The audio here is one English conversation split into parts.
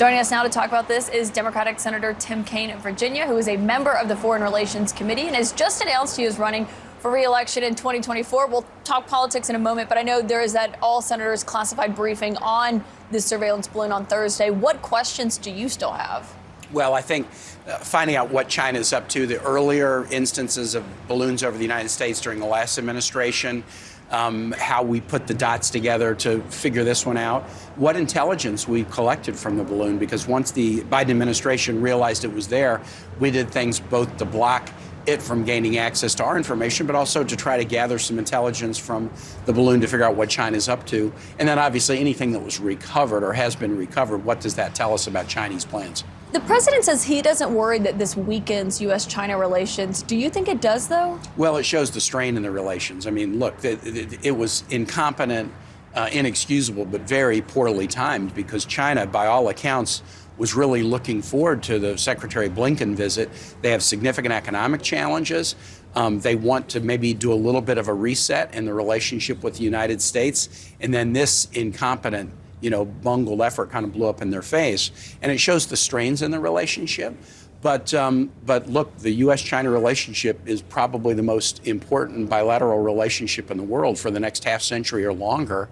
Joining us now to talk about this is Democratic Senator Tim Kaine of Virginia, who is a member of the Foreign Relations Committee and has just announced he is running for re-election in 2024. We'll talk politics in a moment, but I know there is that all senators classified briefing on this surveillance balloon on Thursday. What questions do you still have? Well, I think finding out what China is up to, the earlier instances of balloons over the United States during the last administration, how we put the dots together to figure this one out, what intelligence we collected from the balloon, because once the Biden administration realized it was there, we did things both to block it from gaining access to our information, but also to try to gather some intelligence from the balloon to figure out what China's up to. And then obviously anything that was recovered or has been recovered, what does that tell us about Chinese plans? The president says he doesn't worry that this weakens U.S.-China relations. Do you think it does, though? Well, it shows the strain in the relations. I mean, look, it was incompetent, inexcusable, but very poorly timed, because China, by all accounts, was really looking forward to the Secretary Blinken visit. They have significant economic challenges. They want to maybe do a little bit of a reset in the relationship with the United States. And then this incompetent, bungled effort kind of blew up in their face. And it shows the strains in the relationship. But look, the U.S.-China relationship is probably the most important bilateral relationship in the world for the next half century or longer.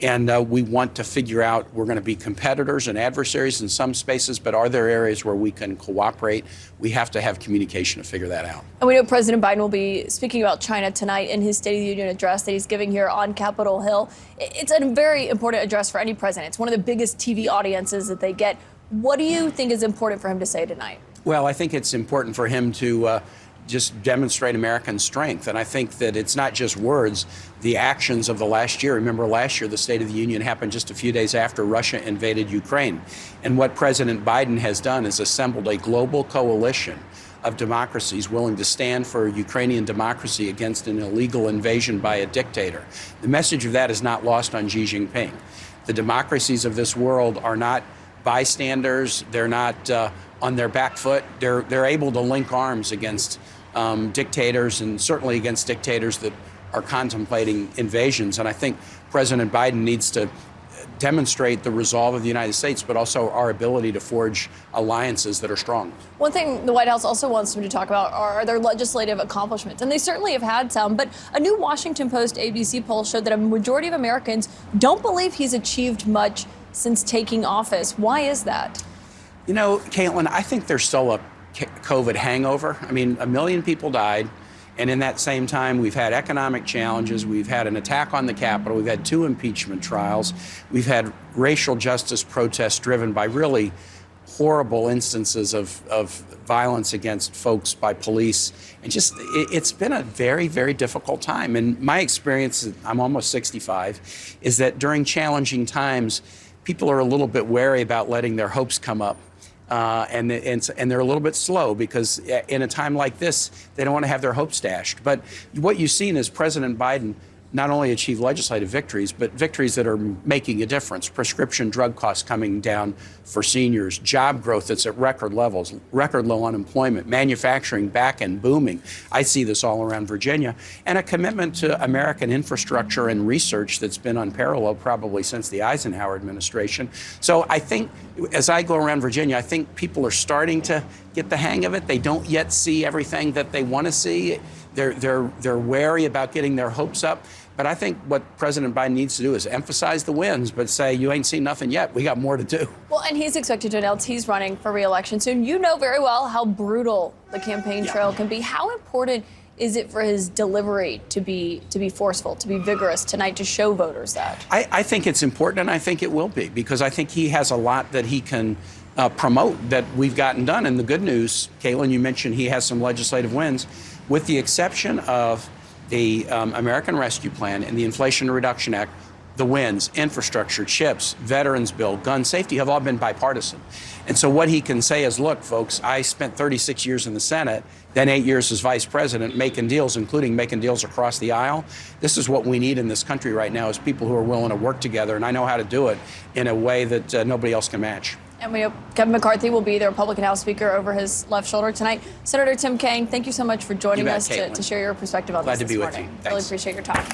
And we want to figure out, we're going to be competitors and adversaries in some spaces, but are there areas where we can cooperate? We have to have communication to figure that out. And we know President Biden will be speaking about China tonight in his State of the Union address that he's giving here on Capitol Hill. It's a very important address for any president. It's one of the biggest TV audiences that they get. What do you think is important for him to say tonight? Well, I think it's important for him to just demonstrate American strength. And I think that it's not just words, the actions of the last year. Remember, last year, the State of the Union happened just a few days after Russia invaded Ukraine. And what President Biden has done is assembled a global coalition of democracies willing to stand for Ukrainian democracy against an illegal invasion by a dictator. The message of that is not lost on Xi Jinping. The democracies of this world are not bystanders. They're not on their back foot. They're able to link arms against dictators, and certainly against dictators that are contemplating invasions. And I think President Biden needs to demonstrate the resolve of the United States, but also our ability to forge alliances that are strong. One thing the White House also wants him to talk about are their legislative accomplishments, and they certainly have had some, but a new Washington Post ABC poll showed that a majority of Americans don't believe he's achieved much since taking office. Why is that? Kaitlan, I think there's still a COVID hangover. I mean, 1 million people died. And in that same time, we've had economic challenges. We've had an attack on the Capitol. We've had 2 impeachment trials. We've had racial justice protests driven by really horrible instances of violence against folks by police. And just, it's been a very, very difficult time. And my experience, I'm almost 65, is that during challenging times, people are a little bit wary about letting their hopes come up. And they're a little bit slow, because in a time like this, they don't want to have their hopes dashed. But what you've seen is President Biden not only achieve legislative victories, but victories that are making a difference. Prescription drug costs coming down for seniors, job growth that's at record levels, record low unemployment, manufacturing back and booming. I see this all around Virginia. And a commitment to American infrastructure and research that's been unparalleled probably since the Eisenhower administration. So I think as I go around Virginia, I think people are starting to get the hang of it. They don't yet see everything that they want to see. They're wary about getting their hopes up. But I think what President Biden needs to do is emphasize the wins, but say, you ain't seen nothing yet. We got more to do. Well, and he's expected to announce he's running for re-election soon. You know very well how brutal the campaign trail can be. How important is it for his delivery to be forceful, to be vigorous tonight, to show voters that? I think it's important, and I think it will be, because I think he has a lot that he can promote that we've gotten done. And the good news, Kaitlan, you mentioned he has some legislative wins, with the exception of the American Rescue Plan and the Inflation Reduction Act. The wins, infrastructure, chips, veterans bill, gun safety have all been bipartisan. And so what he can say is, look, folks, I spent 36 years in the Senate, then 8 years as vice president, making deals, including making deals across the aisle. This is what we need in this country right now, is people who are willing to work together. And I know how to do it in a way that nobody else can match. And we know Kevin McCarthy will be the Republican House Speaker over his left shoulder tonight. Senator Tim Kaine, thank you so much for joining us to share your perspective on this morning. Glad to be with you. Thanks. Really appreciate your time.